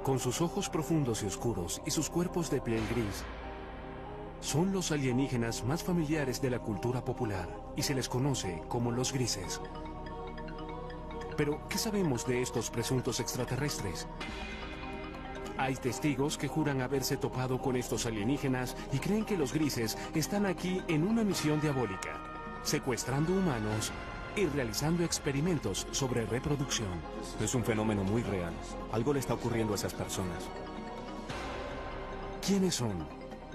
Con sus ojos profundos y oscuros y sus cuerpos de piel gris, son los alienígenas más familiares de la cultura popular y se les conoce como los grises. Pero, ¿qué sabemos de estos presuntos extraterrestres? Hay testigos que juran haberse topado con estos alienígenas y creen que los grises están aquí en una misión diabólica, secuestrando humanos y realizando experimentos sobre reproducción. Es un fenómeno muy real. Algo le está ocurriendo a esas personas. ¿Quiénes son?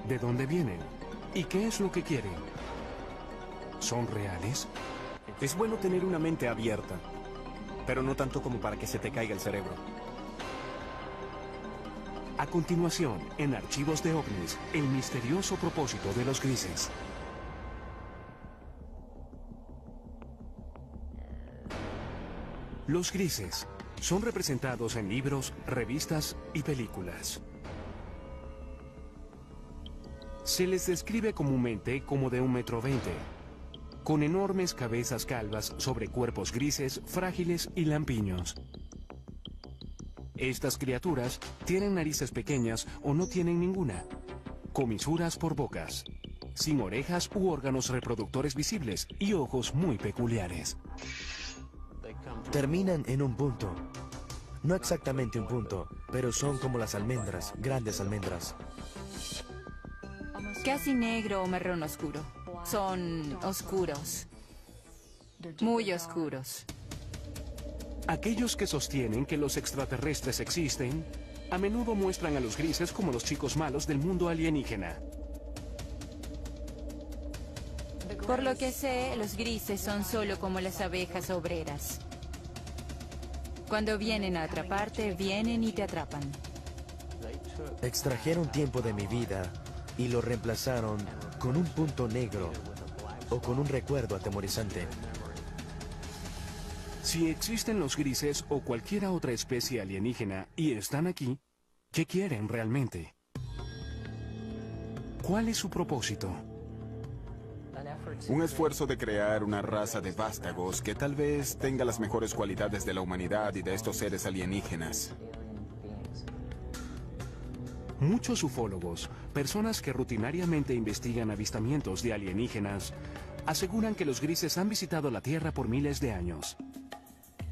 ¿De dónde vienen? ¿Y qué es lo que quieren? ¿Son reales? Es bueno tener una mente abierta, pero no tanto como para que se te caiga el cerebro. A continuación, en Archivos de OVNIs, el misterioso propósito de los grises. Los grises son representados en libros, revistas y películas. Se les describe comúnmente como de 1,20 m, con enormes cabezas calvas sobre cuerpos grises, frágiles y lampiños. Estas criaturas tienen narices pequeñas o no tienen ninguna, comisuras por bocas, sin orejas u órganos reproductores visibles y ojos muy peculiares. Terminan en un punto. No exactamente un punto, pero son como las almendras, grandes almendras. Casi negro o marrón oscuro. Son oscuros. Muy oscuros. Aquellos que sostienen que los extraterrestres existen, a menudo muestran a los grises como los chicos malos del mundo alienígena. Por lo que sé, los grises son solo como las abejas obreras. Cuando vienen a atraparte, vienen y te atrapan. Extrajeron tiempo de mi vida y lo reemplazaron con un punto negro o con un recuerdo atemorizante. Si existen los grises o cualquier otra especie alienígena y están aquí, ¿qué quieren realmente? ¿Cuál es su propósito? Un esfuerzo de crear una raza de vástagos que tal vez tenga las mejores cualidades de la humanidad y de estos seres alienígenas. Muchos ufólogos, personas que rutinariamente investigan avistamientos de alienígenas, aseguran que los grises han visitado la Tierra por miles de años.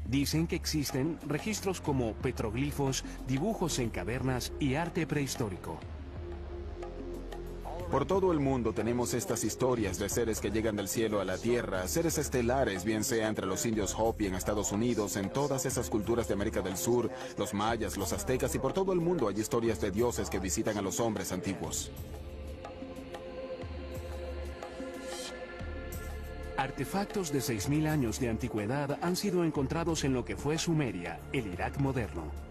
Dicen que existen registros como petroglifos, dibujos en cavernas y arte prehistórico. Por todo el mundo tenemos estas historias de seres que llegan del cielo a la tierra, seres estelares, bien sea entre los indios Hopi en Estados Unidos, en todas esas culturas de América del Sur, los mayas, los aztecas, y por todo el mundo hay historias de dioses que visitan a los hombres antiguos. Artefactos de 6.000 años de antigüedad han sido encontrados en lo que fue Sumeria, el Irak moderno.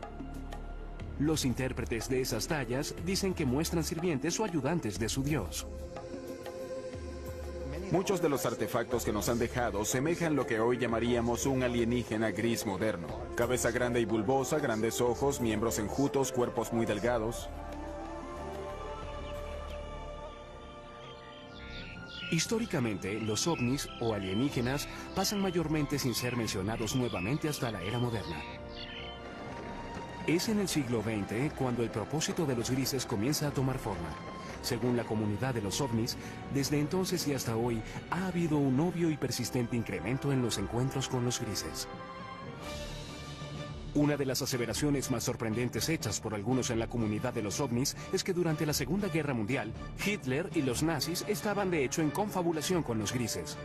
Los intérpretes de esas tallas dicen que muestran sirvientes o ayudantes de su dios. Muchos de los artefactos que nos han dejado semejan lo que hoy llamaríamos un alienígena gris moderno. Cabeza grande y bulbosa, grandes ojos, miembros enjutos, cuerpos muy delgados. Históricamente, los ovnis o alienígenas pasan mayormente sin ser mencionados nuevamente hasta la era moderna. Es en el siglo XX cuando el propósito de los grises comienza a tomar forma. Según la comunidad de los ovnis, desde entonces y hasta hoy ha habido un obvio y persistente incremento en los encuentros con los grises. Una de las aseveraciones más sorprendentes hechas por algunos en la comunidad de los ovnis es que durante la Segunda Guerra Mundial, Hitler y los nazis estaban de hecho en confabulación con los grises.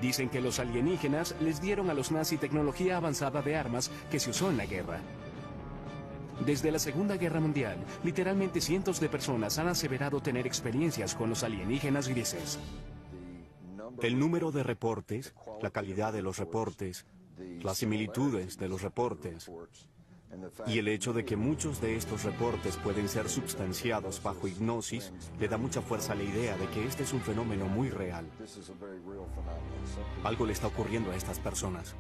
Dicen que los alienígenas les dieron a los nazis tecnología avanzada de armas que se usó en la guerra. Desde la Segunda Guerra Mundial, literalmente cientos de personas han aseverado tener experiencias con los alienígenas grises. El número de reportes, la calidad de los reportes, las similitudes de los reportes y el hecho de que muchos de estos reportes pueden ser substanciados bajo hipnosis le da mucha fuerza a la idea de que este es un fenómeno muy real. Algo le está ocurriendo a estas personas.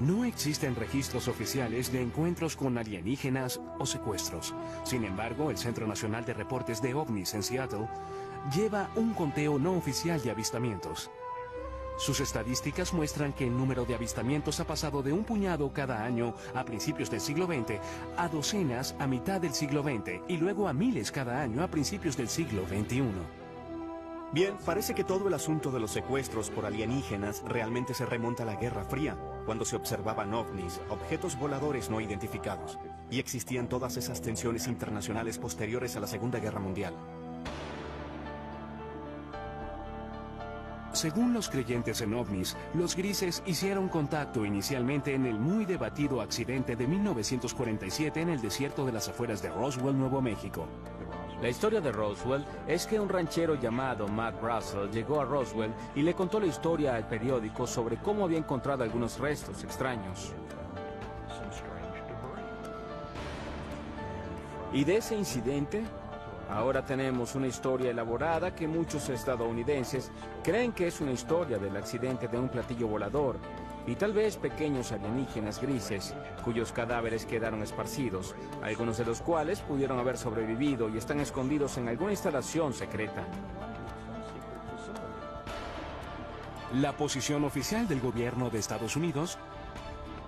No existen registros oficiales de encuentros con alienígenas o secuestros. Sin embargo, el Centro Nacional de Reportes de OVNIs en Seattle lleva un conteo no oficial de avistamientos. Sus estadísticas muestran que el número de avistamientos ha pasado de un puñado cada año a principios del siglo XX a docenas a mitad del siglo XX y luego a miles cada año a principios del siglo XXI. Bien, parece que todo el asunto de los secuestros por alienígenas realmente se remonta a la Guerra Fría, cuando se observaban ovnis, objetos voladores no identificados, y existían todas esas tensiones internacionales posteriores a la Segunda Guerra Mundial. Según los creyentes en ovnis, los grises hicieron contacto inicialmente en el muy debatido accidente de 1947 en el desierto de las afueras de Roswell, Nuevo México. La historia de Roswell es que un ranchero llamado Matt Russell llegó a Roswell y le contó la historia al periódico sobre cómo había encontrado algunos restos extraños. Y de ese incidente, ahora tenemos una historia elaborada que muchos estadounidenses creen que es una historia del accidente de un platillo volador y tal vez pequeños alienígenas grises cuyos cadáveres quedaron esparcidos, algunos de los cuales pudieron haber sobrevivido y están escondidos en alguna instalación secreta. La posición oficial del gobierno de Estados Unidos: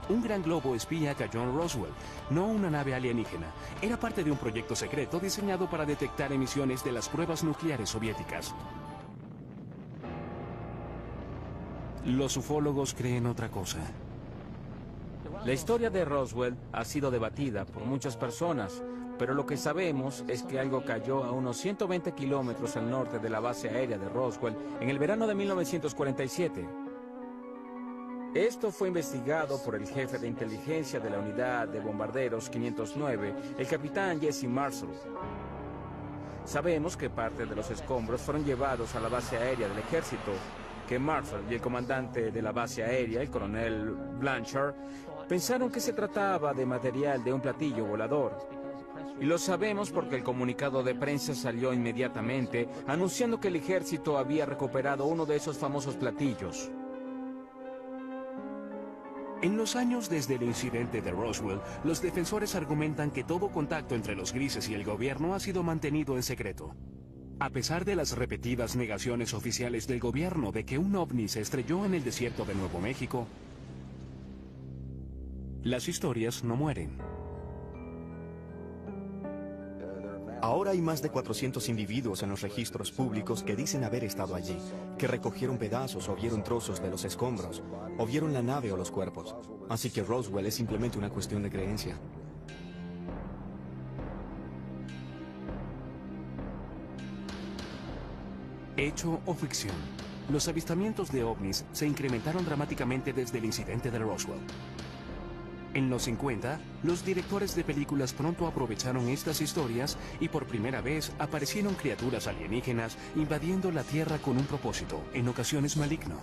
un gran globo espía cayó en Roswell, no una nave alienígena. Era parte de un proyecto secreto diseñado para detectar emisiones de las pruebas nucleares soviéticas. Los ufólogos creen otra cosa. La historia de Roswell ha sido debatida por muchas personas, pero lo que sabemos es que algo cayó a unos 120 kilómetros al norte de la base aérea de Roswell en el verano de 1947. Esto fue investigado por el jefe de inteligencia de la unidad de bombarderos 509, el capitán Jesse Marshall. Sabemos que parte de los escombros fueron llevados a la base aérea del ejército, que Marshall y el comandante de la base aérea, el coronel Blanchard, pensaron que se trataba de material de un platillo volador. Y lo sabemos porque el comunicado de prensa salió inmediatamente anunciando que el ejército había recuperado uno de esos famosos platillos. En los años desde el incidente de Roswell, los defensores argumentan que todo contacto entre los grises y el gobierno ha sido mantenido en secreto. A pesar de las repetidas negaciones oficiales del gobierno de que un ovni se estrelló en el desierto de Nuevo México, las historias no mueren. Ahora hay más de 400 individuos en los registros públicos que dicen haber estado allí, que recogieron pedazos o vieron trozos de los escombros, o vieron la nave o los cuerpos. Así que Roswell es simplemente una cuestión de creencia. Hecho o ficción, los avistamientos de ovnis se incrementaron dramáticamente desde el incidente de Roswell. En los 50, los directores de películas pronto aprovecharon estas historias y por primera vez aparecieron criaturas alienígenas invadiendo la Tierra con un propósito, en ocasiones maligno.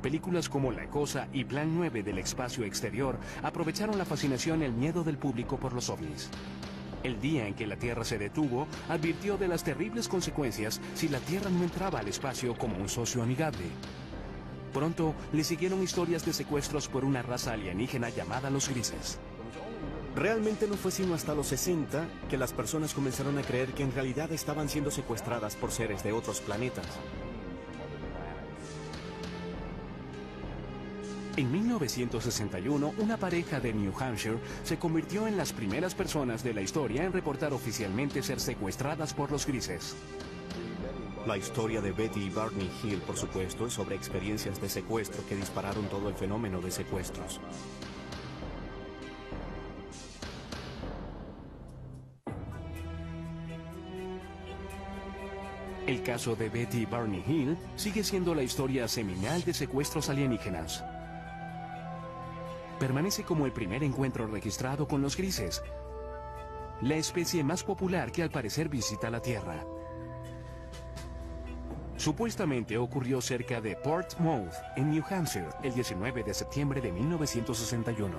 Películas como La Cosa y Plan 9 del espacio exterior aprovecharon la fascinación y el miedo del público por los ovnis. El día en que la Tierra se detuvo, advirtió de las terribles consecuencias si la Tierra no entraba al espacio como un socio amigable. Pronto le siguieron historias de secuestros por una raza alienígena llamada los grises. Realmente no fue sino hasta los 60 que las personas comenzaron a creer que en realidad estaban siendo secuestradas por seres de otros planetas. En 1961, una pareja de New Hampshire se convirtió en las primeras personas de la historia en reportar oficialmente ser secuestradas por los grises. La historia de Betty y Barney Hill, por supuesto, es sobre experiencias de secuestro que dispararon todo el fenómeno de secuestros. El caso de Betty y Barney Hill sigue siendo la historia seminal de secuestros alienígenas. Permanece como el primer encuentro registrado con los grises, la especie más popular que al parecer visita la Tierra. Supuestamente ocurrió cerca de Portsmouth, en New Hampshire, el 19 de septiembre de 1961.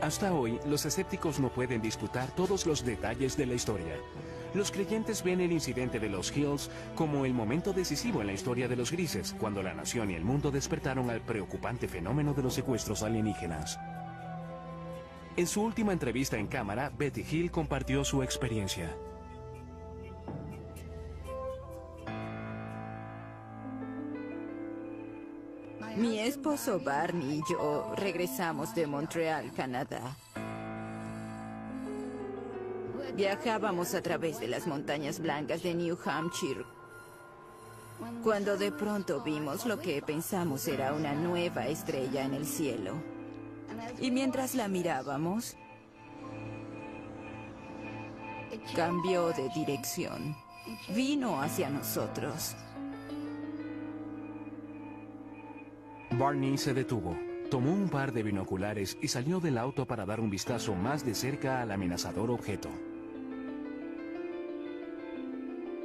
Hasta hoy, los escépticos no pueden disputar todos los detalles de la historia. Los creyentes ven el incidente de los Hills como el momento decisivo en la historia de los grises, cuando la nación y el mundo despertaron al preocupante fenómeno de los secuestros alienígenas. En su última entrevista en cámara, Betty Hill compartió su experiencia. Mi esposo Barney y yo regresamos de Montreal, Canadá. Viajábamos a través de las montañas blancas de New Hampshire, cuando de pronto vimos lo que pensamos era una nueva estrella en el cielo. Y mientras la mirábamos, cambió de dirección. Vino hacia nosotros. Barney se detuvo, tomó un par de binoculares y salió del auto para dar un vistazo más de cerca al amenazador objeto.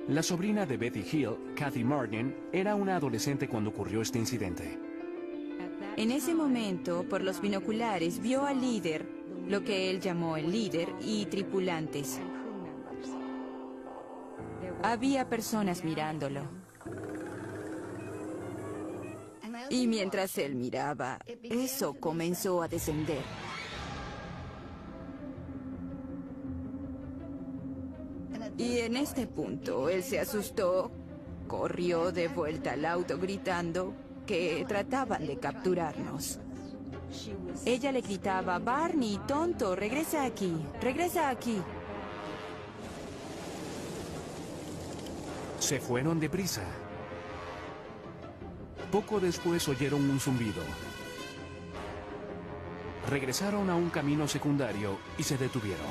La sobrina de Betty Hill, Kathy Martin, era una adolescente cuando ocurrió este incidente. En ese momento, por los binoculares, vio al líder, lo que él llamó el líder, y tripulantes. Había personas mirándolo. Y mientras él miraba, eso comenzó a descender. Y en este punto, él se asustó, corrió de vuelta al auto gritando que trataban de capturarnos. Ella le gritaba: «Barney, tonto, regresa aquí, regresa aquí». Se fueron deprisa. Poco después oyeron un zumbido. Regresaron a un camino secundario y se detuvieron.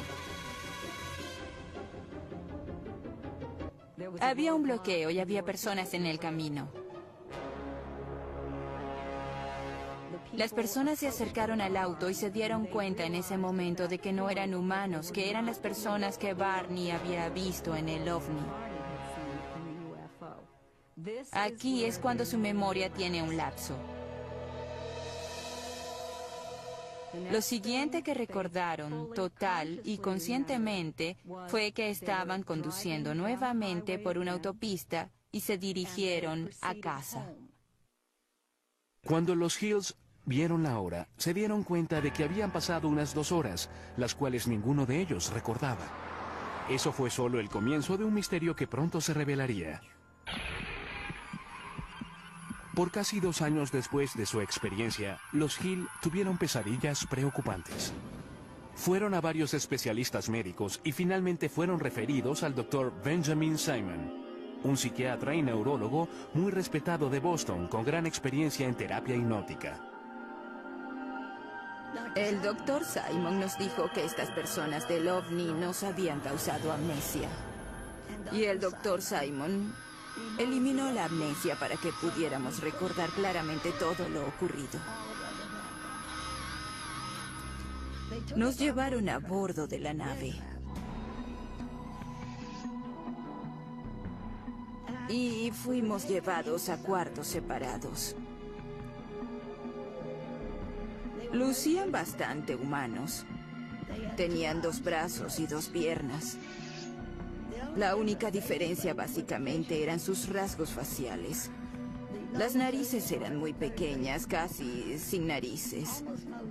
Había un bloqueo y había personas en el camino. Las personas se acercaron al auto y se dieron cuenta en ese momento de que no eran humanos, que eran las personas que Barney había visto en el ovni. Aquí es cuando su memoria tiene un lapso. Lo siguiente que recordaron, total y conscientemente, fue que estaban conduciendo nuevamente por una autopista y se dirigieron a casa. Cuando los Hills vieron la hora, se dieron cuenta de que habían pasado unas 2 horas, las cuales ninguno de ellos recordaba. Eso fue solo el comienzo de un misterio que pronto se revelaría. Por casi 2 años después de su experiencia, los Hill tuvieron pesadillas preocupantes. Fueron a varios especialistas médicos y finalmente fueron referidos al Dr. Benjamin Simon, un psiquiatra y neurólogo muy respetado de Boston con gran experiencia en terapia hipnótica. El Dr. Simon nos dijo que estas personas del ovni nos habían causado amnesia. Y el Dr. Simon eliminó la amnesia para que pudiéramos recordar claramente todo lo ocurrido. Nos llevaron a bordo de la nave. Y fuimos llevados a cuartos separados. Lucían bastante humanos. Tenían 2 brazos y 2 piernas. La única diferencia básicamente eran sus rasgos faciales. Las narices eran muy pequeñas, casi sin narices.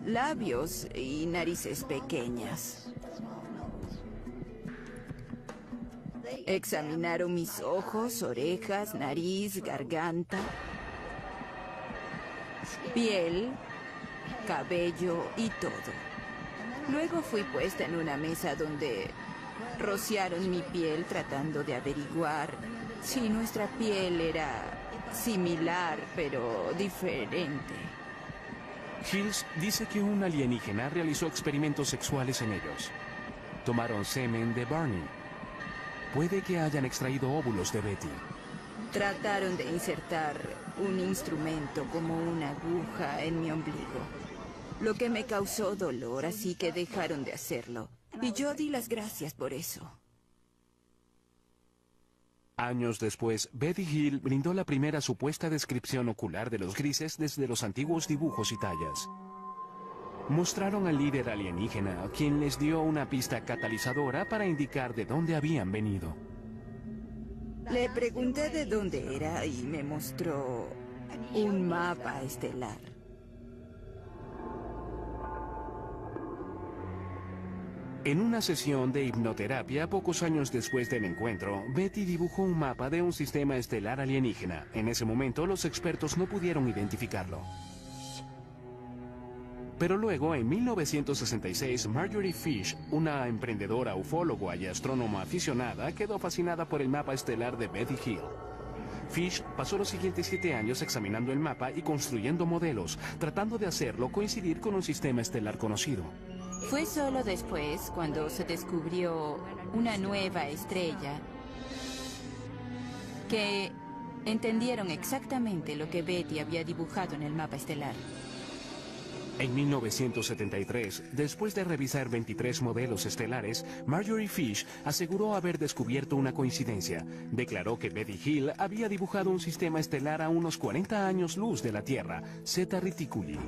Labios y narices pequeñas. Examinaron mis ojos, orejas, nariz, garganta, piel, cabello y todo. Luego fui puesta en una mesa donde rociaron mi piel tratando de averiguar si nuestra piel era similar pero diferente. Hills dice que un alienígena realizó experimentos sexuales en ellos. Tomaron semen de Barney. Puede que hayan extraído óvulos de Betty. Trataron de insertar un instrumento como una aguja en mi ombligo, lo que me causó dolor, así que dejaron de hacerlo. Y yo di las gracias por eso. Años después, Betty Hill brindó la primera supuesta descripción ocular de los grises desde los antiguos dibujos y tallas. Mostraron al líder alienígena, quien les dio una pista catalizadora para indicar de dónde habían venido. Le pregunté de dónde era y me mostró un mapa estelar. En una sesión de hipnoterapia, pocos años después del encuentro, Betty dibujó un mapa de un sistema estelar alienígena. En ese momento, los expertos no pudieron identificarlo. Pero luego, en 1966, Marjorie Fish, una emprendedora ufóloga y astrónoma aficionada, quedó fascinada por el mapa estelar de Betty Hill. Fish pasó los siguientes 7 años examinando el mapa y construyendo modelos, tratando de hacerlo coincidir con un sistema estelar conocido. Fue solo después, cuando se descubrió una nueva estrella, que entendieron exactamente lo que Betty había dibujado en el mapa estelar. En 1973, después de revisar 23 modelos estelares, Marjorie Fish aseguró haber descubierto una coincidencia. Declaró que Betty Hill había dibujado un sistema estelar a unos 40 años luz de la Tierra, Zeta Reticuli.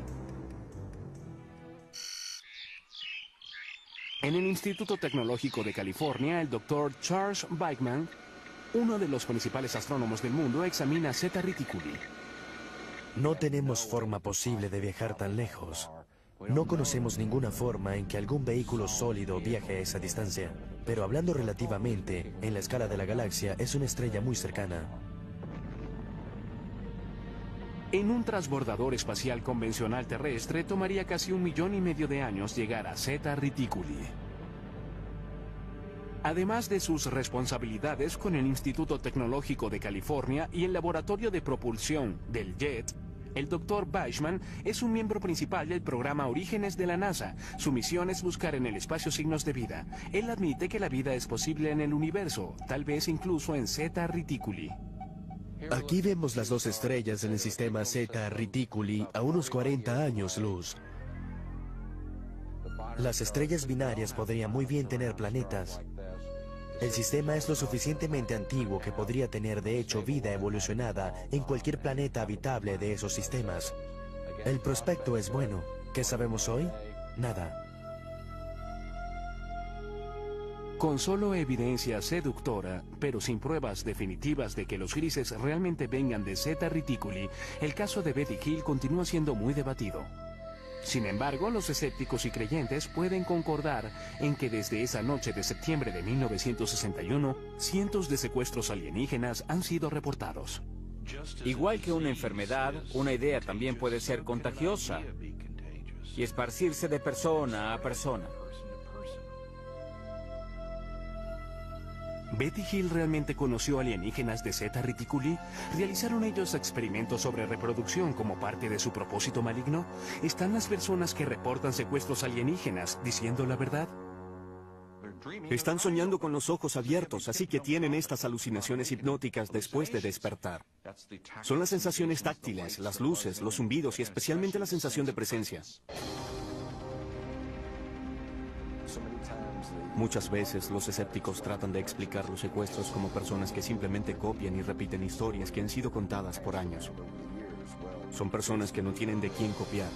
En el Instituto Tecnológico de California, el Dr. Charles Bachman, uno de los principales astrónomos del mundo, examina Zeta Reticuli. No tenemos forma posible de viajar tan lejos. No conocemos ninguna forma en que algún vehículo sólido viaje a esa distancia. Pero hablando relativamente, en la escala de la galaxia, es una estrella muy cercana. En un transbordador espacial convencional terrestre, tomaría casi 1,5 millones de años llegar a Zeta Reticuli. Además de sus responsabilidades con el Instituto Tecnológico de California y el Laboratorio de Propulsión del JET, el Dr. Bachman es un miembro principal del programa Orígenes de la NASA. Su misión es buscar en el espacio signos de vida. Él admite que la vida es posible en el universo, tal vez incluso en Zeta Reticuli. Aquí vemos las dos estrellas en el sistema Zeta Reticuli a unos 40 años luz. Las estrellas binarias podrían muy bien tener planetas. El sistema es lo suficientemente antiguo que podría tener de hecho vida evolucionada en cualquier planeta habitable de esos sistemas. El prospecto es bueno. ¿Qué sabemos hoy? Nada. Con solo evidencia seductora, pero sin pruebas definitivas de que los grises realmente vengan de Zeta Reticuli, el caso de Betty Hill continúa siendo muy debatido. Sin embargo, los escépticos y creyentes pueden concordar en que desde esa noche de septiembre de 1961, cientos de secuestros alienígenas han sido reportados. Igual que una enfermedad, una idea también puede ser contagiosa y esparcirse de persona a persona. ¿Betty Hill realmente conoció alienígenas de Zeta Reticuli? ¿Realizaron ellos experimentos sobre reproducción como parte de su propósito maligno? ¿Están las personas que reportan secuestros alienígenas diciendo la verdad? Están soñando con los ojos abiertos, así que tienen estas alucinaciones hipnóticas después de despertar. Son las sensaciones táctiles, las luces, los zumbidos y especialmente la sensación de presencia. Muchas veces los escépticos tratan de explicar los secuestros como personas que simplemente copian y repiten historias que han sido contadas por años. Son personas que no tienen de quién copiar.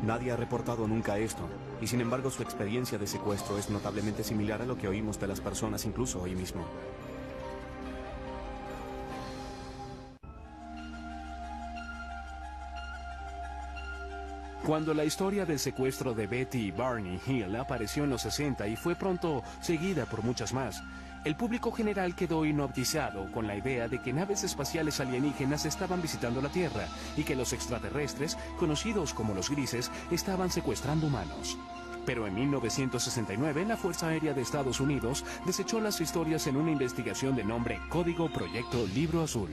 Nadie ha reportado nunca esto, y sin embargo su experiencia de secuestro es notablemente similar a lo que oímos de las personas incluso hoy mismo. Cuando la historia del secuestro de Betty y Barney Hill apareció en los 60 y fue pronto seguida por muchas más, el público general quedó hipnotizado con la idea de que naves espaciales alienígenas estaban visitando la Tierra y que los extraterrestres, conocidos como los grises, estaban secuestrando humanos. Pero en 1969, la Fuerza Aérea de Estados Unidos desechó las historias en una investigación de nombre Código Proyecto Libro Azul.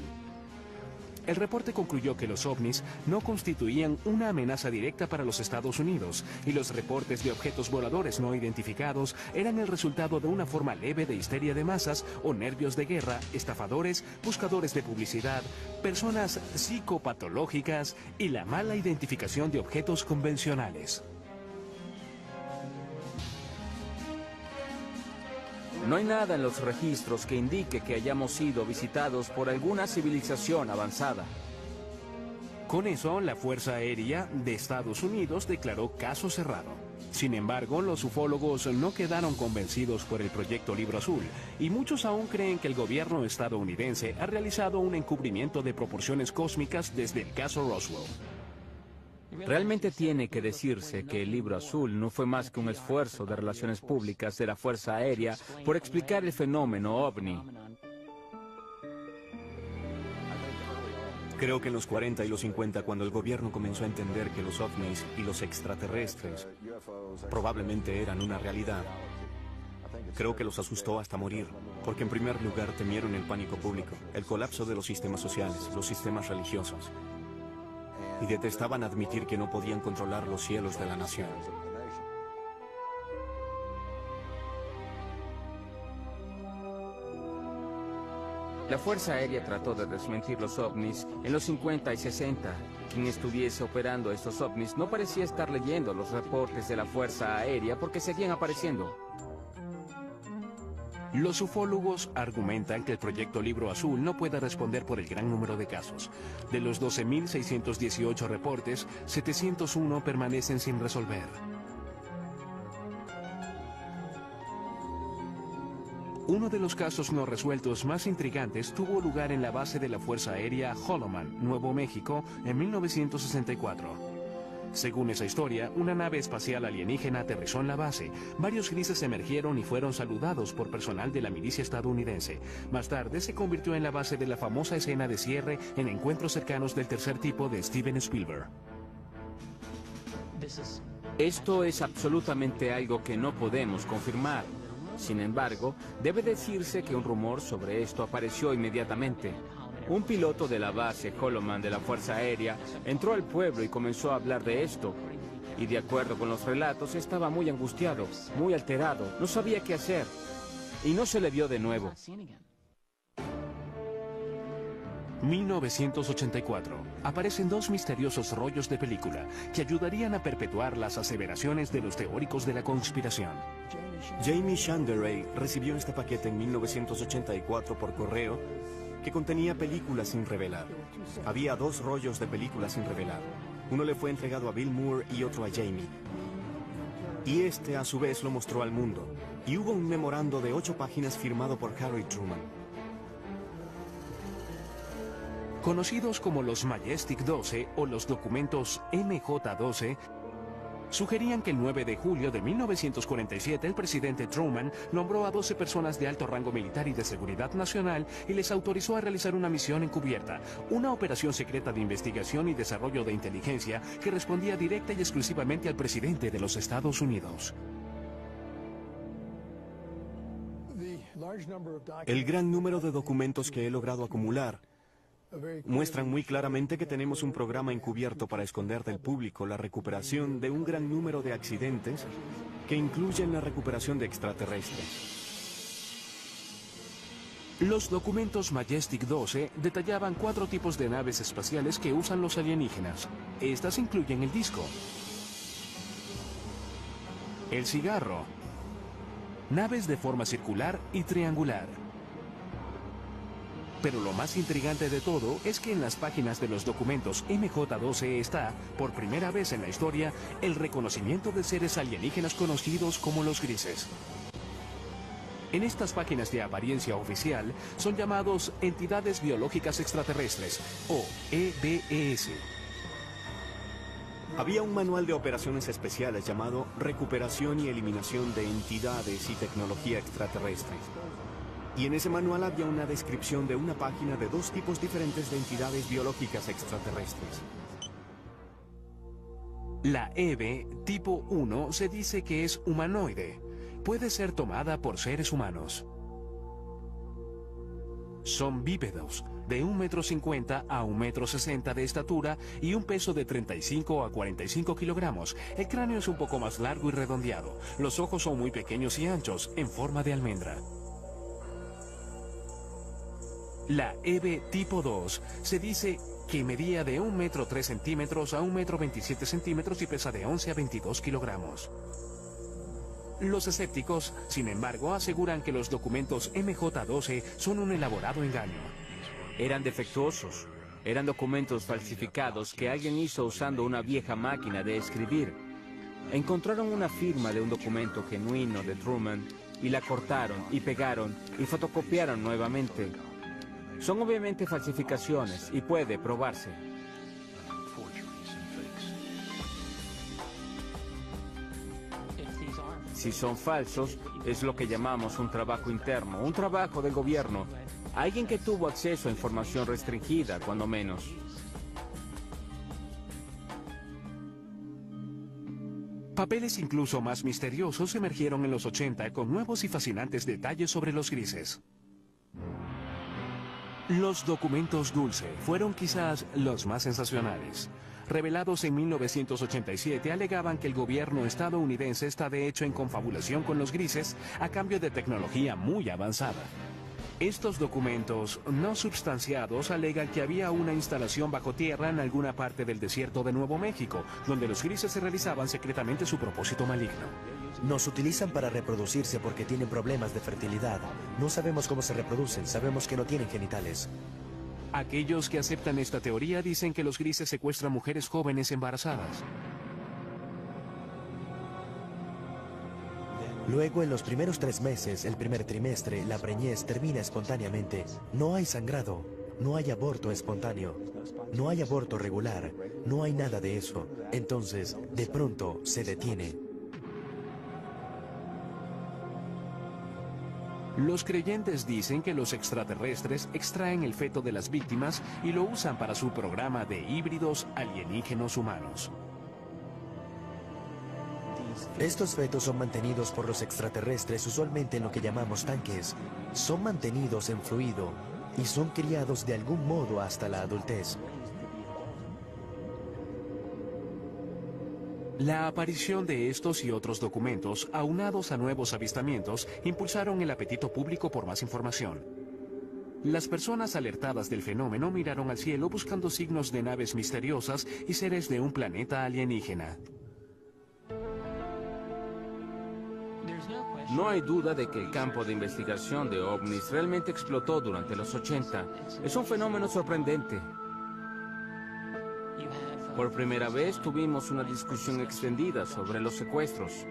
El reporte concluyó que los ovnis no constituían una amenaza directa para los Estados Unidos y los reportes de objetos voladores no identificados eran el resultado de una forma leve de histeria de masas o nervios de guerra, estafadores, buscadores de publicidad, personas psicopatológicas y la mala identificación de objetos convencionales. No hay nada en los registros que indique que hayamos sido visitados por alguna civilización avanzada. Con eso, la Fuerza Aérea de Estados Unidos declaró caso cerrado. Sin embargo, los ufólogos no quedaron convencidos por el Proyecto Libro Azul, y muchos aún creen que el gobierno estadounidense ha realizado un encubrimiento de proporciones cósmicas desde el caso Roswell. Realmente tiene que decirse que el Libro Azul no fue más que un esfuerzo de relaciones públicas de la Fuerza Aérea por explicar el fenómeno OVNI. Creo que en los 40 y los 50, cuando el gobierno comenzó a entender que los ovnis y los extraterrestres probablemente eran una realidad, creo que los asustó hasta morir, porque en primer lugar temieron el pánico público, el colapso de los sistemas sociales, los sistemas religiosos, y detestaban admitir que no podían controlar los cielos de la nación. La Fuerza Aérea trató de desmentir los ovnis en los 50 y 60. Quien estuviese operando estos ovnis no parecía estar leyendo los reportes de la Fuerza Aérea porque seguían apareciendo. Los ufólogos argumentan que el proyecto Libro Azul no puede responder por el gran número de casos. De los 12.618 reportes, 701 permanecen sin resolver. Uno de los casos no resueltos más intrigantes tuvo lugar en la base de la Fuerza Aérea Holloman, Nuevo México, en 1964. Según esa historia, una nave espacial alienígena aterrizó en la base. Varios grises emergieron y fueron saludados por personal de la milicia estadounidense. Más tarde se convirtió en la base de la famosa escena de cierre en Encuentros cercanos del tercer tipo de Steven Spielberg. Esto es absolutamente algo que no podemos confirmar. Sin embargo, debe decirse que un rumor sobre esto apareció inmediatamente. Un piloto de la base Holloman de la Fuerza Aérea entró al pueblo y comenzó a hablar de esto. Y de acuerdo con los relatos, estaba muy angustiado, muy alterado, no sabía qué hacer. Y no se le vio de nuevo. 1984. Aparecen dos misteriosos rollos de película que ayudarían a perpetuar las aseveraciones de los teóricos de la conspiración. Jamie Shanderay recibió este paquete en 1984 por correo que contenía películas sin revelar. Había dos rollos de películas sin revelar. Uno le fue entregado a Bill Moore y otro a Jamie. Y este a su vez lo mostró al mundo. Y hubo un memorando de 8 páginas firmado por Harry Truman. Conocidos como los Majestic 12 o los documentos MJ-12, sugerían que el 9 de julio de 1947 el presidente Truman nombró a 12 personas de alto rango militar y de seguridad nacional y les autorizó a realizar una misión encubierta, una operación secreta de investigación y desarrollo de inteligencia que respondía directa y exclusivamente al presidente de los Estados Unidos. El gran número de documentos que he logrado acumular muestran muy claramente que tenemos un programa encubierto para esconder del público la recuperación de un gran número de accidentes que incluyen la recuperación de extraterrestres. Los documentos Majestic 12 detallaban 4 tipos de naves espaciales que usan los alienígenas. Estas incluyen el disco, el cigarro, naves de forma circular y triangular. Pero lo más intrigante de todo es que en las páginas de los documentos MJ-12 está, por primera vez en la historia, el reconocimiento de seres alienígenas conocidos como los grises. En estas páginas de apariencia oficial son llamados entidades biológicas extraterrestres, o EBES. Había un manual de operaciones especiales llamado Recuperación y Eliminación de Entidades y Tecnología Extraterrestre. Y en ese manual había una descripción de una página de 2 tipos diferentes de entidades biológicas extraterrestres. La EBE tipo 1 se dice que es humanoide. Puede ser tomada por seres humanos. Son bípedos, de 1,50 m a 1,60 m de estatura y un peso de 35 a 45 kilogramos. El cráneo es un poco más largo y redondeado. Los ojos son muy pequeños y anchos, en forma de almendra. La EBE tipo 2 se dice que medía de 1,03 m a 1,27 m y pesa de 11 a 22 kilogramos. Los escépticos, sin embargo, aseguran que los documentos MJ-12 son un elaborado engaño. Eran defectuosos. Eran documentos falsificados que alguien hizo usando una vieja máquina de escribir. Encontraron una firma de un documento genuino de Truman y la cortaron y pegaron y fotocopiaron nuevamente. Son obviamente falsificaciones y puede probarse. si son falsos, es lo que llamamos un trabajo interno, un trabajo del gobierno. Alguien que tuvo acceso a información restringida, cuando menos. Papeles incluso más misteriosos emergieron en los 80 con nuevos y fascinantes detalles sobre los grises. Los documentos Dulce fueron quizás los más sensacionales. Revelados en 1987, alegaban que el gobierno estadounidense está de hecho en confabulación con los grises a cambio de tecnología muy avanzada. Estos documentos no substanciados alegan que había una instalación bajo tierra en alguna parte del desierto de Nuevo México, donde los grises se realizaban secretamente su propósito maligno. Nos utilizan para reproducirse porque tienen problemas de fertilidad. No sabemos cómo se reproducen, sabemos que no tienen genitales. Aquellos que aceptan esta teoría dicen que los grises secuestran mujeres jóvenes embarazadas. Luego, en los primeros 3 meses, el primer trimestre, la preñez termina espontáneamente. No hay sangrado, no hay aborto espontáneo, no hay aborto regular, no hay nada de eso. Entonces, de pronto, se detiene. Los creyentes dicen que los extraterrestres extraen el feto de las víctimas y lo usan para su programa de híbridos alienígenos humanos. Estos fetos son mantenidos por los extraterrestres usualmente en lo que llamamos tanques. Son mantenidos en fluido y son criados de algún modo hasta la adultez. La aparición de estos y otros documentos, aunados a nuevos avistamientos, impulsaron el apetito público por más información. Las personas alertadas del fenómeno miraron al cielo buscando signos de naves misteriosas y seres de un planeta alienígena. No hay duda de que el campo de investigación de ovnis realmente explotó durante los 80. Es un fenómeno sorprendente. Por primera vez tuvimos una discusión extendida sobre los secuestros.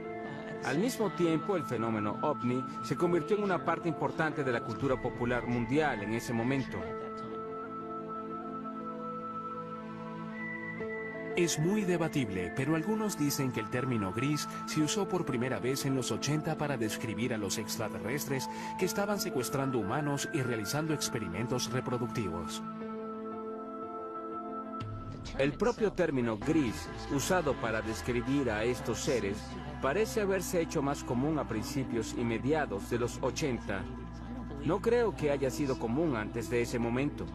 Al mismo tiempo, el fenómeno ovni se convirtió en una parte importante de la cultura popular mundial en ese momento. Es muy debatible, pero algunos dicen que el término gris se usó por primera vez en los 80 para describir a los extraterrestres que estaban secuestrando humanos y realizando experimentos reproductivos. El propio término gris, usado para describir a estos seres, parece haberse hecho más común a principios y mediados de los 80. No creo que haya sido común antes de ese momento.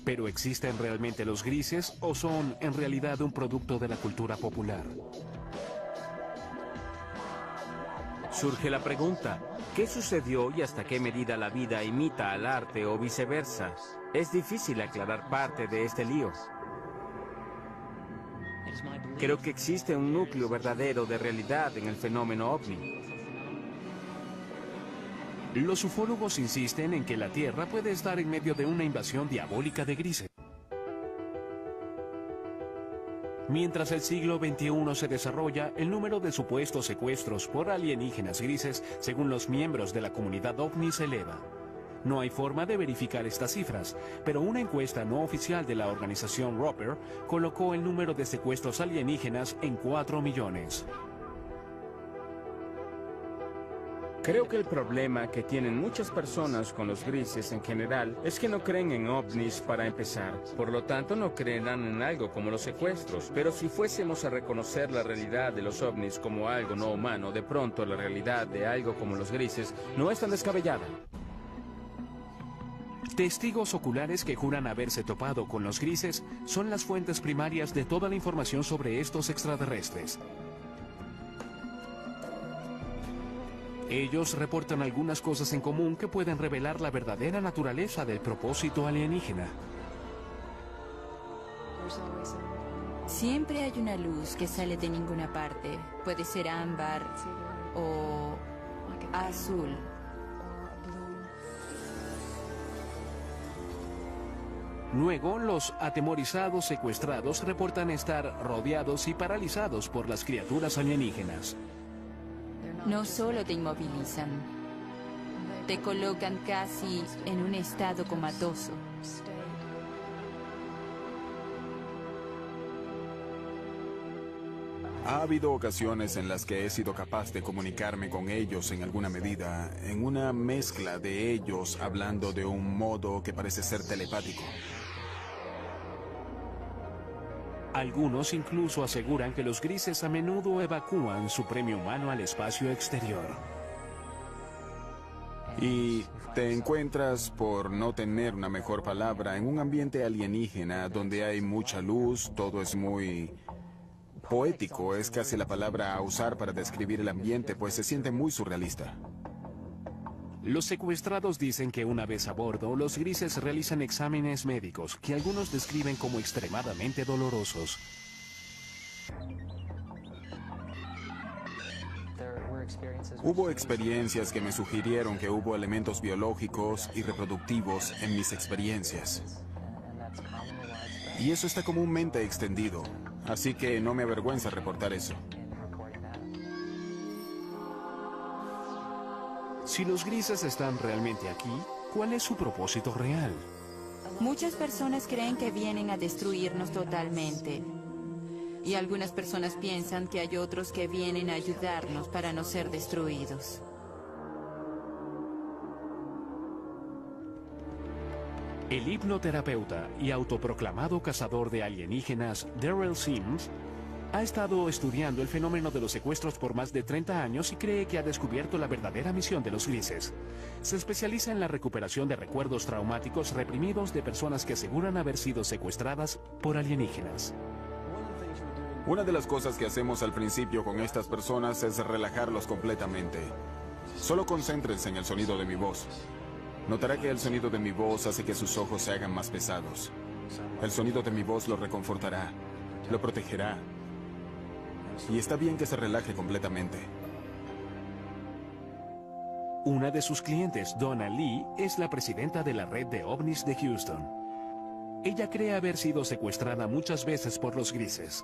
¿Pero existen realmente los grises o son en realidad un producto de la cultura popular? Surge la pregunta, ¿qué sucedió y hasta qué medida la vida imita al arte o viceversa? Es difícil aclarar parte de este lío. Creo que existe un núcleo verdadero de realidad en el fenómeno ovni. Los ufólogos insisten en que la Tierra puede estar en medio de una invasión diabólica de grises. Mientras el siglo XXI se desarrolla, el número de supuestos secuestros por alienígenas grises, según los miembros de la comunidad ovni, se eleva. No hay forma de verificar estas cifras, pero una encuesta no oficial de la organización Roper colocó el número de secuestros alienígenas en 4 millones. Creo que el problema que tienen muchas personas con los grises en general es que no creen en ovnis para empezar. Por lo tanto, no creerán en algo como los secuestros. Pero si fuésemos a reconocer la realidad de los ovnis como algo no humano, de pronto la realidad de algo como los grises no es tan descabellada. Testigos oculares que juran haberse topado con los grises son las fuentes primarias de toda la información sobre estos extraterrestres. Ellos reportan algunas cosas en común que pueden revelar la verdadera naturaleza del propósito alienígena. Siempre hay una luz que sale de ninguna parte. Puede ser ámbar o azul. Luego, los atemorizados secuestrados reportan estar rodeados y paralizados por las criaturas alienígenas. No solo te inmovilizan, te colocan casi en un estado comatoso. Ha habido ocasiones en las que he sido capaz de comunicarme con ellos en alguna medida, en una mezcla de ellos hablando de un modo que parece ser telepático. Algunos incluso aseguran que los grises a menudo evacúan su premio humano al espacio exterior. Y te encuentras, por no tener una mejor palabra, en un ambiente alienígena donde hay mucha luz, todo es muy poético, es casi la palabra a usar para describir el ambiente, pues se siente muy surrealista. Los secuestrados dicen que una vez a bordo, los grises realizan exámenes médicos que algunos describen como extremadamente dolorosos. Hubo experiencias que me sugirieron que hubo elementos biológicos y reproductivos en mis experiencias. Y eso está comúnmente extendido, así que no me avergüenza reportar eso. Si los grises están realmente aquí, ¿cuál es su propósito real? Muchas personas creen que vienen a destruirnos totalmente. Y algunas personas piensan que hay otros que vienen a ayudarnos para no ser destruidos. El hipnoterapeuta y autoproclamado cazador de alienígenas, Darrell Sims, ha estado estudiando el fenómeno de los secuestros por más de 30 años y cree que ha descubierto la verdadera misión de los grises. Se especializa en la recuperación de recuerdos traumáticos reprimidos de personas que aseguran haber sido secuestradas por alienígenas. Una de las cosas que hacemos al principio con estas personas es relajarlos completamente. Solo concéntrense en el sonido de mi voz. Notará que el sonido de mi voz hace que sus ojos se hagan más pesados. El sonido de mi voz lo reconfortará, lo protegerá. Y está bien que se relaje completamente. Una de sus clientes, Donna Lee, es la presidenta de la red de ovnis de Houston. Ella cree haber sido secuestrada muchas veces por los grises.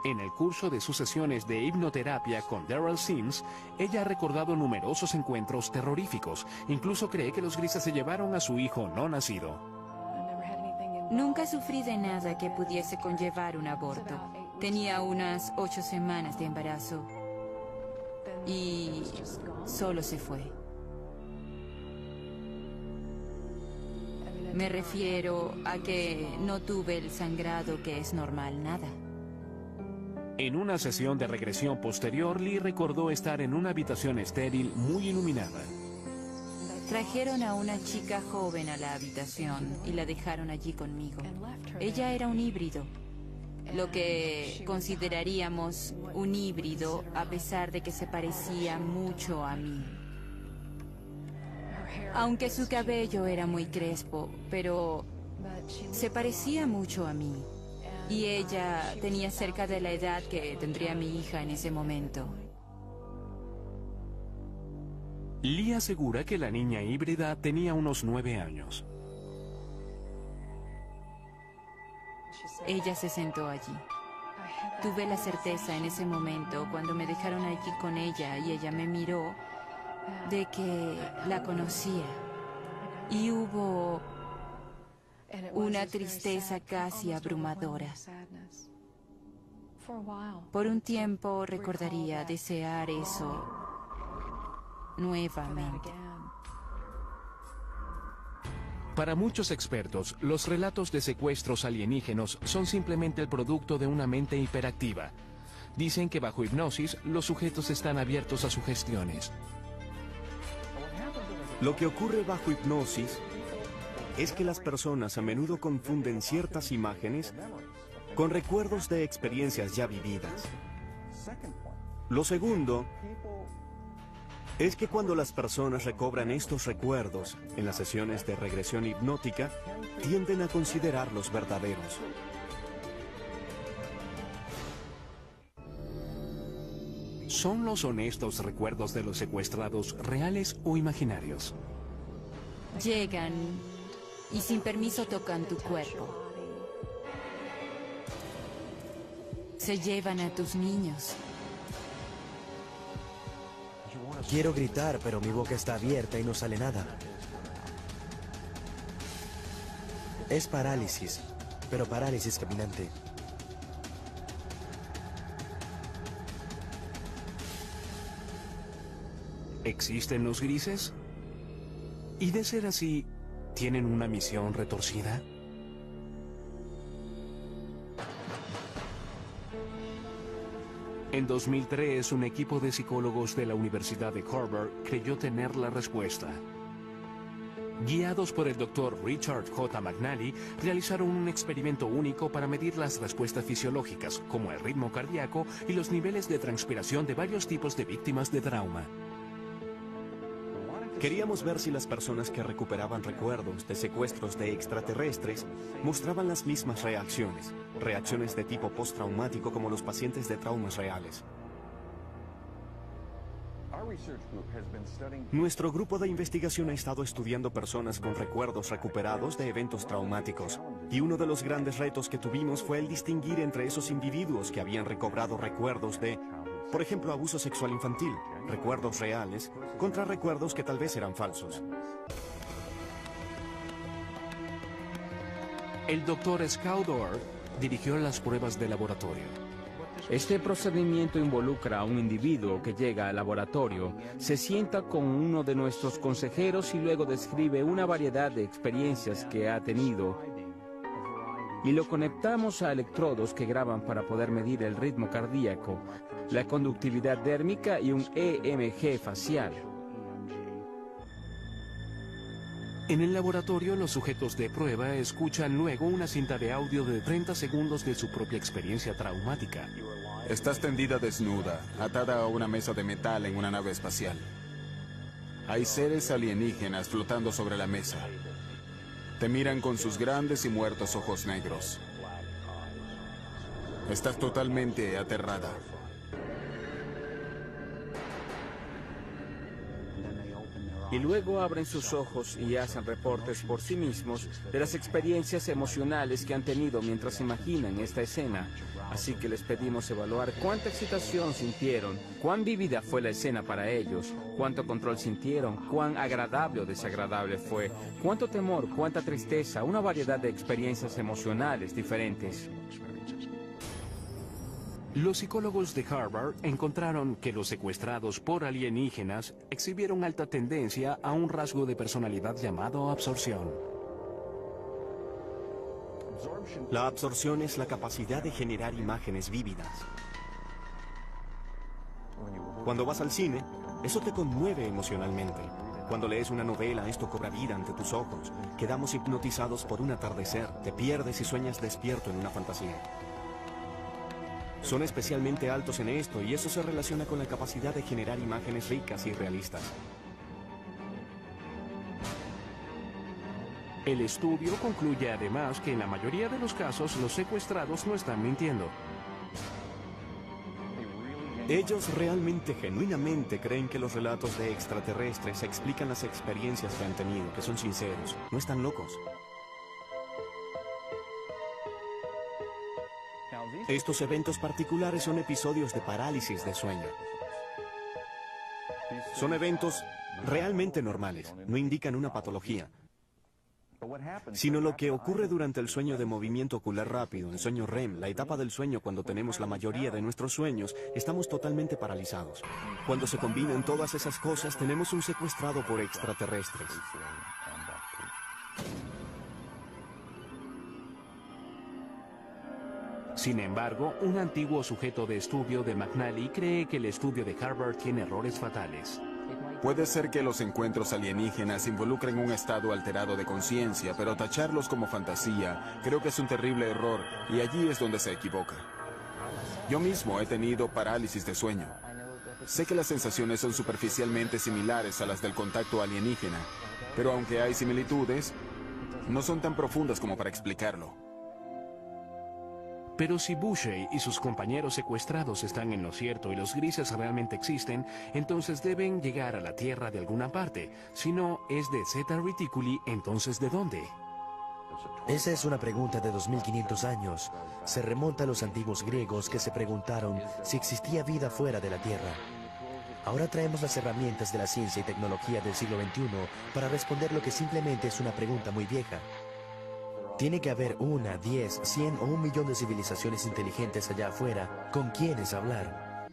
En el curso de sus sesiones de hipnoterapia con Darrell Sims, ella ha recordado numerosos encuentros terroríficos. Incluso cree que los grises se llevaron a su hijo no nacido. Nunca sufrí de nada que pudiese conllevar un aborto. Tenía unas 8 semanas de embarazo y solo se fue. Me refiero a que no tuve el sangrado que es normal, nada. En una sesión de regresión posterior, Lee recordó estar en una habitación estéril muy iluminada. Trajeron a una chica joven a la habitación y la dejaron allí conmigo. Ella era un híbrido, lo que consideraríamos un híbrido a pesar de que se parecía mucho a mí. Aunque su cabello era muy crespo, pero se parecía mucho a mí. Y ella tenía cerca de la edad que tendría mi hija en ese momento. Lee asegura que la niña híbrida tenía unos 9 años. Ella se sentó allí. Tuve la certeza en ese momento, cuando me dejaron allí con ella y ella me miró, de que la conocía. Y hubo una tristeza casi abrumadora. Por un tiempo recordaría desear eso nuevamente. Para muchos expertos, los relatos de secuestros alienígenos son simplemente el producto de una mente hiperactiva. Dicen que bajo hipnosis, los sujetos están abiertos a sugestiones. Lo que ocurre bajo hipnosis es que las personas a menudo confunden ciertas imágenes con recuerdos de experiencias ya vividas. Lo segundo es que cuando las personas recobran estos recuerdos en las sesiones de regresión hipnótica, tienden a considerarlos verdaderos. ¿Son los honestos recuerdos de los secuestrados reales o imaginarios? Llegan y sin permiso tocan tu cuerpo. Se llevan a tus niños. Quiero gritar, pero mi boca está abierta y no sale nada. Es parálisis, pero parálisis caminante. ¿Existen los grises? Y de ser así, ¿tienen una misión retorcida? En 2003, un equipo de psicólogos de la Universidad de Harvard creyó tener la respuesta. Guiados por el Dr. Richard J. McNally, realizaron un experimento único para medir las respuestas fisiológicas, como el ritmo cardíaco y los niveles de transpiración de varios tipos de víctimas de trauma. Queríamos ver si las personas que recuperaban recuerdos de secuestros de extraterrestres mostraban las mismas reacciones de tipo postraumático como los pacientes de traumas reales. Nuestro grupo de investigación ha estado estudiando personas con recuerdos recuperados de eventos traumáticos, y uno de los grandes retos que tuvimos fue el distinguir entre esos individuos que habían recobrado recuerdos de, por ejemplo, abuso sexual infantil, recuerdos reales, contra recuerdos que tal vez eran falsos. El Dr. Skaldor dirigió las pruebas de laboratorio. Este procedimiento involucra a un individuo que llega al laboratorio, se sienta con uno de nuestros consejeros y luego describe una variedad de experiencias que ha tenido. Y lo conectamos a electrodos que graban para poder medir el ritmo cardíaco, la conductividad dérmica y un EMG facial. En el laboratorio, los sujetos de prueba escuchan luego una cinta de audio de 30 segundos de su propia experiencia traumática. Estás tendida desnuda, atada a una mesa de metal en una nave espacial. Hay seres alienígenas flotando sobre la mesa. Te miran con sus grandes y muertos ojos negros. Estás totalmente aterrada. Y luego abren sus ojos y hacen reportes por sí mismos de las experiencias emocionales que han tenido mientras imaginan esta escena. Así que les pedimos evaluar cuánta excitación sintieron, cuán vívida fue la escena para ellos, cuánto control sintieron, cuán agradable o desagradable fue, cuánto temor, cuánta tristeza, una variedad de experiencias emocionales diferentes. Los psicólogos de Harvard encontraron que los secuestrados por alienígenas exhibieron alta tendencia a un rasgo de personalidad llamado absorción. La absorción es la capacidad de generar imágenes vívidas. Cuando vas al cine, eso te conmueve emocionalmente. Cuando lees una novela, esto cobra vida ante tus ojos. Quedamos hipnotizados por un atardecer, te pierdes y sueñas despierto en una fantasía. Son especialmente altos en esto y eso se relaciona con la capacidad de generar imágenes ricas y realistas. El estudio concluye además que en la mayoría de los casos los secuestrados no están mintiendo. Ellos realmente, genuinamente creen que los relatos de extraterrestres explican las experiencias que han tenido, que son sinceros, no están locos. Estos eventos particulares son episodios de parálisis de sueño. Son eventos realmente normales, no indican una patología, sino lo que ocurre durante el sueño de movimiento ocular rápido, el sueño REM, la etapa del sueño cuando tenemos la mayoría de nuestros sueños, estamos totalmente paralizados. Cuando se combinan todas esas cosas, tenemos un secuestrado por extraterrestres. Sin embargo, un antiguo sujeto de estudio de McNally cree que el estudio de Harvard tiene errores fatales. Puede ser que los encuentros alienígenas involucren un estado alterado de conciencia, pero tacharlos como fantasía creo que es un terrible error y allí es donde se equivoca. Yo mismo he tenido parálisis de sueño. Sé que las sensaciones son superficialmente similares a las del contacto alienígena, pero aunque hay similitudes, no son tan profundas como para explicarlo. Pero si Boucher y sus compañeros secuestrados están en lo cierto y los grises realmente existen, entonces deben llegar a la Tierra de alguna parte. Si no es de Zeta Reticuli, entonces ¿de dónde? Esa es una pregunta de 2500 años. Se remonta a los antiguos griegos que se preguntaron si existía vida fuera de la Tierra. Ahora traemos las herramientas de la ciencia y tecnología del siglo XXI para responder lo que simplemente es una pregunta muy vieja. Tiene que haber 1, 10, 100 o 1 millón de civilizaciones inteligentes allá afuera con quienes hablar.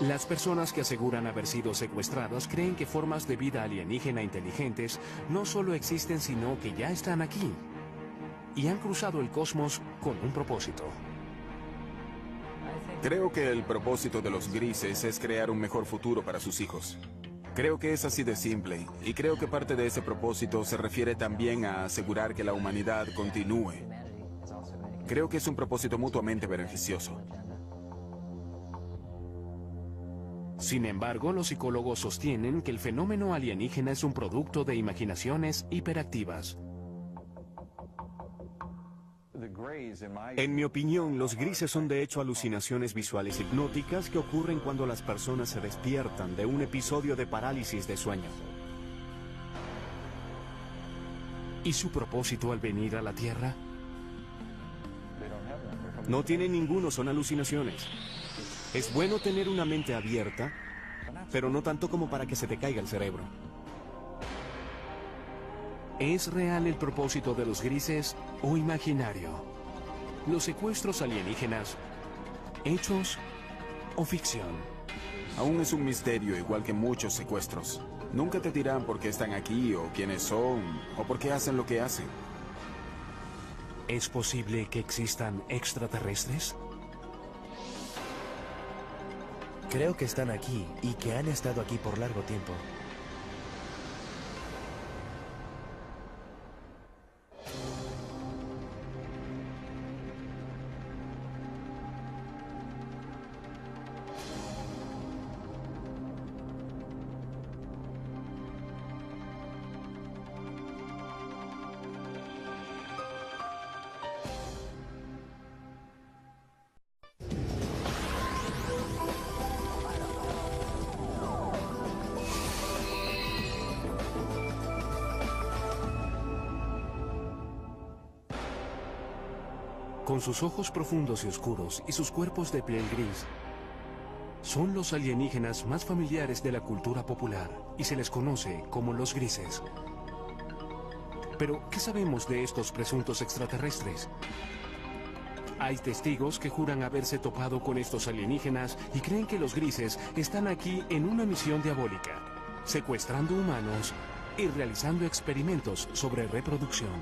Las personas que aseguran haber sido secuestradas creen que formas de vida alienígena inteligentes no solo existen, sino que ya están aquí y han cruzado el cosmos con un propósito. Creo que el propósito de los grises es crear un mejor futuro para sus hijos. Creo que es así de simple, y creo que parte de ese propósito se refiere también a asegurar que la humanidad continúe. Creo que es un propósito mutuamente beneficioso. Sin embargo, los psicólogos sostienen que el fenómeno alienígena es un producto de imaginaciones hiperactivas. En mi opinión, los grises son de hecho alucinaciones visuales hipnóticas que ocurren cuando las personas se despiertan de un episodio de parálisis de sueño. ¿Y su propósito al venir a la Tierra? No tienen ninguno, son alucinaciones. Es bueno tener una mente abierta, pero no tanto como para que se te caiga el cerebro. ¿Es real el propósito de los grises o imaginario? ¿Los secuestros alienígenas, hechos o ficción? Aún es un misterio, igual que muchos secuestros. Nunca te dirán por qué están aquí, o quiénes son, o por qué hacen lo que hacen. ¿Es posible que existan extraterrestres? Creo que están aquí y que han estado aquí por largo tiempo. Con sus ojos profundos y oscuros y sus cuerpos de piel gris, son los alienígenas más familiares de la cultura popular y se les conoce como los grises. Pero, ¿qué sabemos de estos presuntos extraterrestres? Hay testigos que juran haberse topado con estos alienígenas y creen que los grises están aquí en una misión diabólica, secuestrando humanos y realizando experimentos sobre reproducción.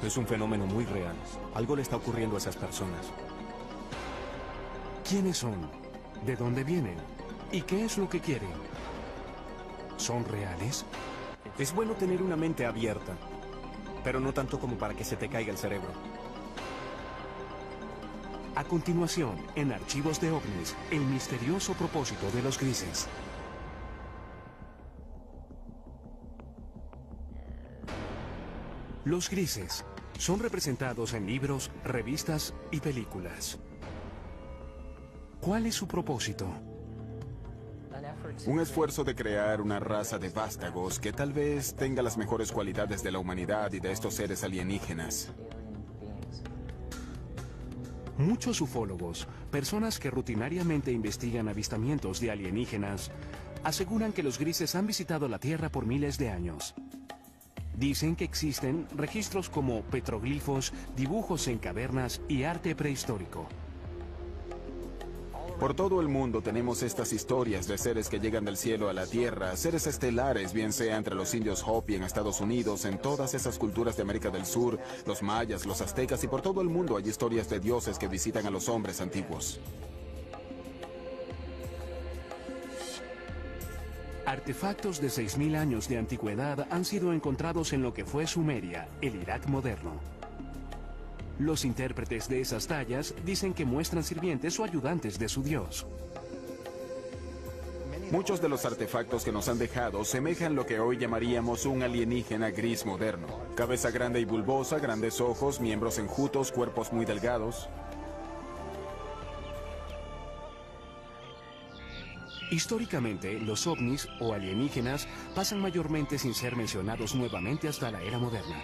Es un fenómeno muy real. Algo le está ocurriendo a esas personas. ¿Quiénes son? ¿De dónde vienen? ¿Y qué es lo que quieren? ¿Son reales? Es bueno tener una mente abierta, pero no tanto como para que se te caiga el cerebro. A continuación, en Archivos de OVNIs, el misterioso propósito de los grises. Los grises son representados en libros, revistas y películas. ¿Cuál es su propósito? Un esfuerzo de crear una raza de vástagos que tal vez tenga las mejores cualidades de la humanidad y de estos seres alienígenas. Muchos ufólogos, personas que rutinariamente investigan avistamientos de alienígenas, aseguran que los grises han visitado la Tierra por miles de años. Dicen que existen registros como petroglifos, dibujos en cavernas y arte prehistórico. Por todo el mundo tenemos estas historias de seres que llegan del cielo a la tierra, seres estelares, bien sea entre los indios Hopi en Estados Unidos, en todas esas culturas de América del Sur, los mayas, los aztecas, y por todo el mundo hay historias de dioses que visitan a los hombres antiguos. Artefactos de 6000 años de antigüedad han sido encontrados en lo que fue Sumeria, el Irak moderno. Los intérpretes de esas tallas dicen que muestran sirvientes o ayudantes de su dios. Muchos de los artefactos que nos han dejado semejan lo que hoy llamaríamos un alienígena gris moderno. Cabeza grande y bulbosa, grandes ojos, miembros enjutos, cuerpos muy delgados. Históricamente, los ovnis o alienígenas pasan mayormente sin ser mencionados nuevamente hasta la era moderna.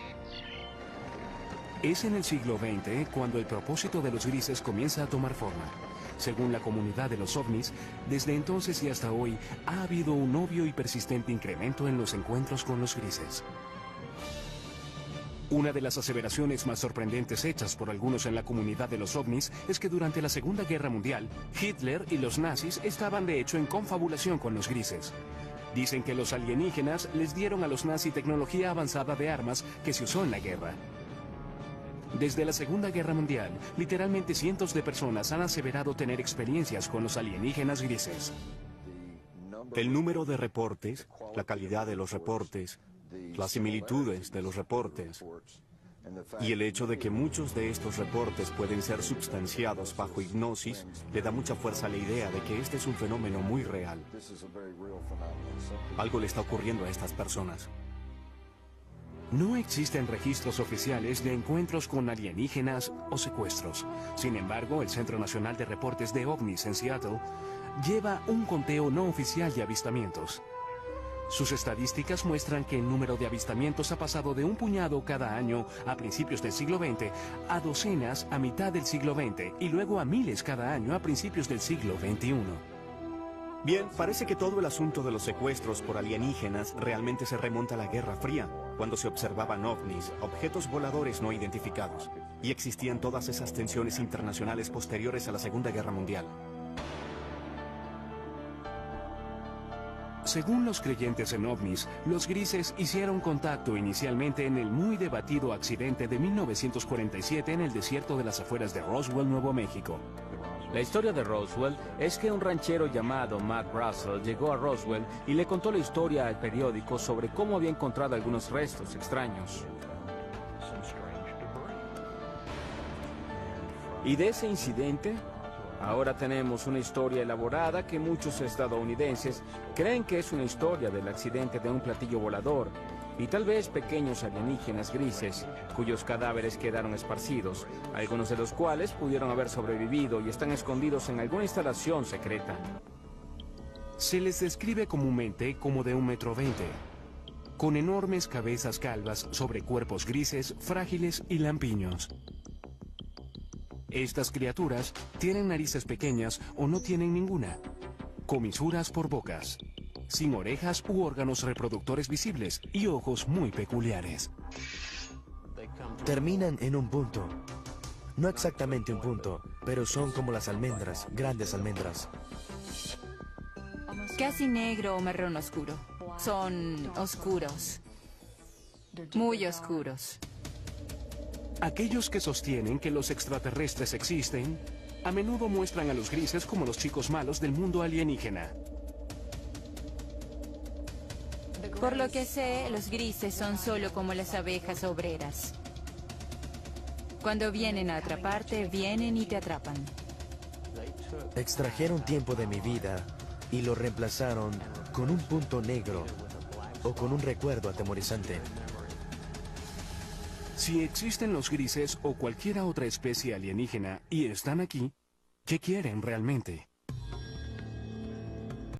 Es en el siglo XX cuando el propósito de los grises comienza a tomar forma. Según la comunidad de los ovnis, desde entonces y hasta hoy ha habido un obvio y persistente incremento en los encuentros con los grises. Una de las aseveraciones más sorprendentes hechas por algunos en la comunidad de los ovnis es que durante la Segunda Guerra Mundial, Hitler y los nazis estaban de hecho en confabulación con los grises. Dicen que los alienígenas les dieron a los nazis tecnología avanzada de armas que se usó en la guerra. Desde la Segunda Guerra Mundial, literalmente cientos de personas han aseverado tener experiencias con los alienígenas grises. El número de reportes, la calidad de los reportes, las similitudes de los reportes y el hecho de que muchos de estos reportes pueden ser substanciados bajo hipnosis le da mucha fuerza a la idea de que este es un fenómeno muy real. Algo le está ocurriendo a estas personas. No existen registros oficiales de encuentros con alienígenas o secuestros. Sin embargo, el Centro Nacional de Reportes de OVNIs en Seattle lleva un conteo no oficial de avistamientos. Sus estadísticas muestran que el número de avistamientos ha pasado de un puñado cada año a principios del siglo XX a docenas a mitad del siglo XX y luego a miles cada año a principios del siglo XXI. Bien, parece que todo el asunto de los secuestros por alienígenas realmente se remonta a la Guerra Fría, cuando se observaban ovnis, objetos voladores no identificados, y existían todas esas tensiones internacionales posteriores a la Segunda Guerra Mundial. Según los creyentes en ovnis, los grises hicieron contacto inicialmente en el muy debatido accidente de 1947 en el desierto de las afueras de Roswell, Nuevo México. La historia de Roswell es que un ranchero llamado Matt Russell llegó a Roswell y le contó la historia al periódico sobre cómo había encontrado algunos restos extraños. Y de ese incidente, ahora tenemos una historia elaborada que muchos estadounidenses creen que es una historia del accidente de un platillo volador y tal vez pequeños alienígenas grises cuyos cadáveres quedaron esparcidos, algunos de los cuales pudieron haber sobrevivido y están escondidos en alguna instalación secreta. Se les describe comúnmente como de 1,20 m, con enormes cabezas calvas sobre cuerpos grises, frágiles y lampiños. Estas criaturas tienen narices pequeñas o no tienen ninguna, comisuras por bocas, sin orejas u órganos reproductores visibles y ojos muy peculiares. Terminan en un punto. No exactamente un punto, pero son como las almendras, grandes almendras. Casi negro o marrón oscuro. Son oscuros. Muy oscuros. Aquellos que sostienen que los extraterrestres existen, a menudo muestran a los grises como los chicos malos del mundo alienígena. Por lo que sé, los grises son solo como las abejas obreras. Cuando vienen a atraparte, vienen y te atrapan. Extrajeron tiempo de mi vida y lo reemplazaron con un punto negro o con un recuerdo atemorizante. Si existen los grises o cualquier otra especie alienígena y están aquí, ¿qué quieren realmente?